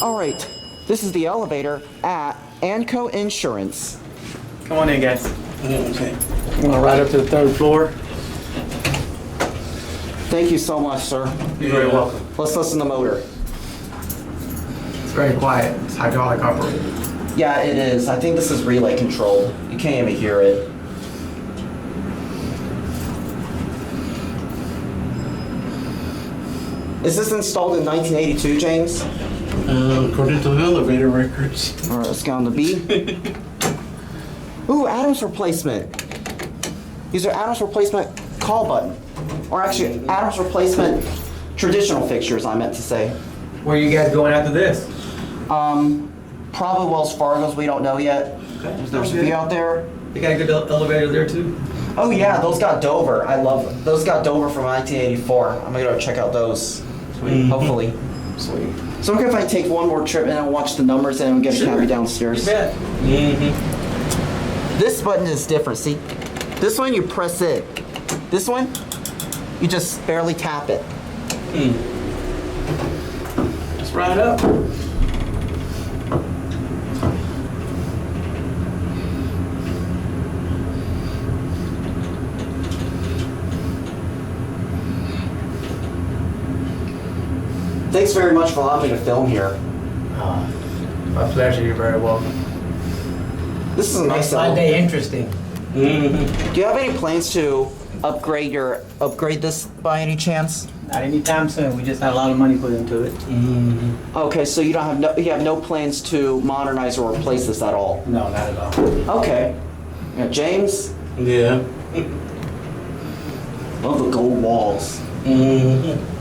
All right, this is the elevator at Anco Insurance. Come on in, guys. Okay. You want to ride up to the 3rd floor? Thank you so much, sir. You're very welcome. Let's listen to the motor. It's very quiet. It's hydraulic operated. Yeah, it is. I think this is relay controlled. You can't even hear it. Is this installed in 1982, James? According to the elevator records. All right, let's get on the B. Ooh, Adams replacement. These are Adams replacement call button. Or actually, Adams replacement traditional fixtures, I meant to say. Where are you guys going after this? Probably Wells Fargo's, we don't know yet. Okay. There's a few out there. You got a good elevator there too? Oh yeah, those got Dover. I love them. Those got Dover from 1984. I'm gonna go check out those. Sweet. Hopefully. Sweet. So okay if I take one more trip and I'll watch the numbers and get a copy downstairs. You bet. This button is different. See, this one you press it. This one, you just barely tap it. Let's ride up. Thanks very much for allowing me to film here. My pleasure. You're very welcome. This is a nice My day interesting. Do you have any plans to upgrade this by any chance? Not anytime soon. We just had a lot of money put into it. Okay, so you have no plans to modernize or replace this at all. No, not at all. Okay. Yeah, James, Yeah. love the gold walls.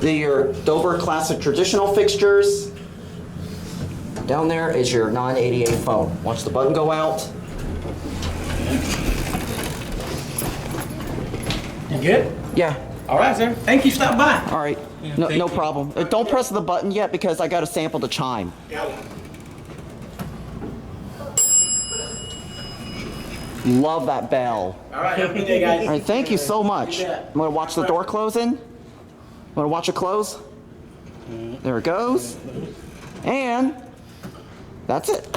Your Dover classic traditional fixtures. Down there is your 988 phone. Watch the button go out. You good? Yeah. All right, sir. Thank you for stopping by. All right. No problem. Don't press the button yet because I got to sample the chime. Love that bell. All right, have a good day, guys. All right, thank you so much. I'm gonna watch the door closing. Wanna watch it close? There it goes. And that's it.